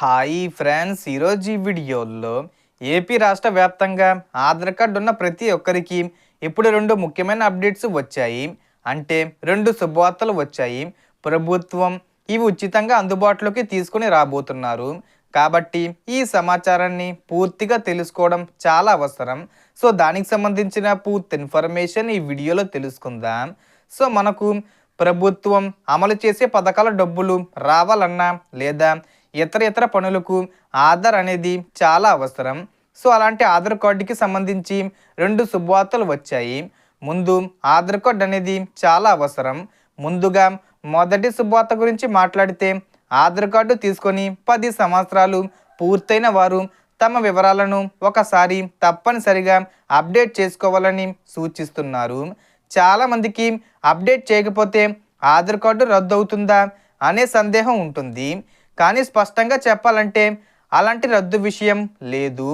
Hi friends, ఈరోజు ఈ వీడియోలో ఏపీ రాష్ట్ర వ్యాప్తంగా ఆధార్ కార్డు ఉన్న ప్రతి ఒక్కరికి ఇప్పుడు రెండు ముఖ్యమైన అప్డేట్స్ వచ్చాయి. అంటే రెండు శుభవార్తలు వచ్చాయి. ప్రభుత్వం ఇవి ఉచితంగా అందుబాటులోకి తీసుకొని రాబోతున్నారు. కాబట్టి ఈ సమాచారాన్ని పూర్తిగా తెలుసుకోవడం చాలా అవసరం. సో దానికి సంబంధించిన పూర్తి ఇన్ఫర్మేషన్ ఈ వీడియోలో తెలుసుకుందాం. సో మనకు ప్రభుత్వం అమలు చేసే పథకాల డబ్బులు రావాలన్నా లేదా ఇతర పనులకు ఆధార్ అనేది చాలా అవసరం. సో అలాంటి ఆధార్ కార్డుకి సంబంధించి రెండు శుభవార్తలు వచ్చాయి. ముందు ఆధార్ కార్డు అనేది చాలా అవసరం. ముందుగా మొదటి శుభవార్త గురించి మాట్లాడితే, ఆధార్ కార్డు తీసుకొని 10 సంవత్సరాలు పూర్తయిన వారు తమ వివరాలను ఒకసారి తప్పనిసరిగా అప్డేట్ చేసుకోవాలని సూచిస్తున్నారు. చాలామందికి అప్డేట్ చేయకపోతే ఆధార్ కార్డు రద్దు అవుతుందా అనే సందేహం ఉంటుంది. కానీ స్పష్టంగా చెప్పాలంటే అలాంటి రద్దు విషయం లేదు.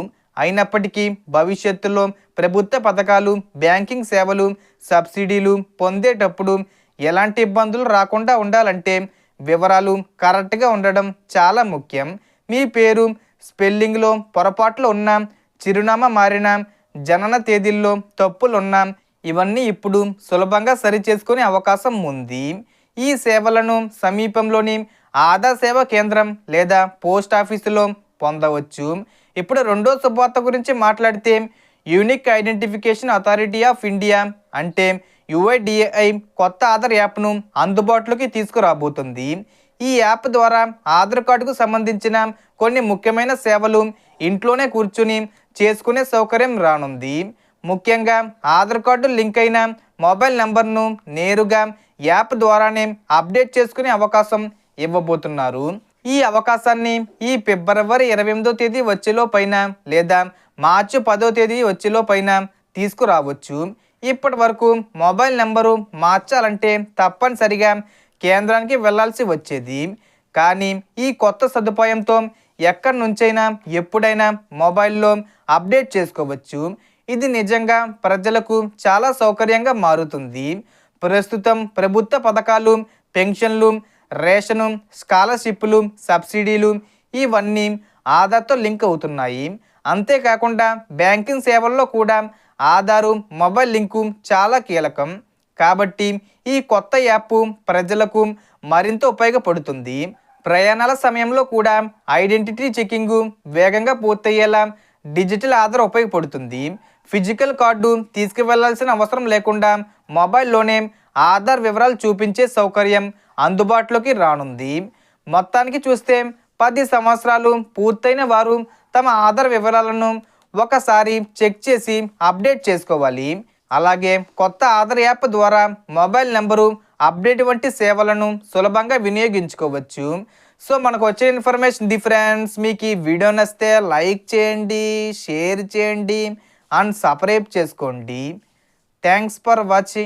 అయినప్పటికీ భవిష్యత్తులో ప్రభుత్వ పథకాలు, బ్యాంకింగ్ సేవలు, సబ్సిడీలు పొందేటప్పుడు ఎలాంటి ఇబ్బందులు రాకుండా ఉండాలంటే వివరాలు కరెక్ట్గా ఉండడం చాలా ముఖ్యం. మీ పేరు స్పెల్లింగ్లో పొరపాట్లు ఉన్నా, చిరునామా మారినా, జనన తేదీల్లో తప్పులున్నా ఇవన్నీ ఇప్పుడు సులభంగా సరిచేసుకునే అవకాశం ఉంది. ఈ సేవలను సమీపంలోని ఆధార్ సేవా కేంద్రం లేదా పోస్ట్ ఆఫీసులో పొందవచ్చు. ఇప్పుడు రెండో శుభవార్త గురించి మాట్లాడితే, unique identification authority of India అంటే యుఐడిఏఐ కొత్త ఆధార్ యాప్ను అందుబాటులోకి తీసుకురాబోతుంది. ఈ యాప్ ద్వారా ఆధార్ కార్డుకు సంబంధించిన కొన్ని ముఖ్యమైన సేవలు ఇంట్లోనే కూర్చుని చేసుకునే సౌకర్యం రానుంది. ముఖ్యంగా ఆధార్ కార్డు లింక్ అయిన మొబైల్ నెంబర్ను నేరుగా యాప్ ద్వారానే అప్డేట్ చేసుకునే అవకాశం ఇవ్వబోతున్నారు. ఈ అవకాశాన్ని ఈ ఫిబ్రవరి 28వ తేదీ వచ్చేలోపైన లేదా మార్చి 10వ తేదీ వచ్చేలోపైన తీసుకురావచ్చు. ఇప్పటి వరకు మొబైల్ నెంబరు మార్చాలంటే తప్పనిసరిగా కేంద్రానికి వెళ్లాల్సి వచ్చేది. కానీ ఈ కొత్త సదుపాయంతో ఎక్కడి నుంచైనా ఎప్పుడైనా మొబైల్లో అప్డేట్ చేసుకోవచ్చు. ఇది నిజంగా ప్రజలకు చాలా సౌకర్యంగా మారుతుంది. ప్రస్తుతం ప్రభుత్వ పథకాలు, పెన్షన్లు, రేషను, స్కాలర్షిప్లు, సబ్సిడీలు ఇవన్నీ ఆధార్తో లింక్ అవుతున్నాయి. అంతేకాకుండా బ్యాంకింగ్ సేవల్లో కూడా ఆధారు, మొబైల్ లింకు చాలా కీలకం. కాబట్టి ఈ కొత్త యాప్ ప్రజలకు మరింత ఉపయోగపడుతుంది. ప్రయాణాల సమయంలో కూడా ఐడెంటిటీ చెకింగ్ వేగంగా పూర్తయ్యేలా డిజిటల్ ఆధార్ ఉపయోగపడుతుంది. ఫిజికల్ కార్డు తీసుకువెళ్లాల్సిన అవసరం లేకుండా మొబైల్లోనే ఆధార్ వివరాలు చూపించే సౌకర్యం అందుబాటులోకి రానుంది. మొత్తానికి చూస్తే 10 సంవత్సరాలు పూర్తయిన వారు తమ ఆధార్ వివరాలను ఒకసారి చెక్ చేసి అప్డేట్ చేసుకోవాలి. అలాగే కొత్త ఆధార్ యాప్ ద్వారా మొబైల్ నెంబరు అప్డేట్ వంటి సేవలను సులభంగా వినియోగించుకోవచ్చు. సో మనకు వచ్చే ఇన్ఫర్మేషన్ ఫ్రెండ్స్. మీకు ఈ వీడియో నచ్చితే లైక్ చేయండి, షేర్ చేయండి అండ్ సబ్స్క్రైబ్ చేసుకోండి. Thanks for watching.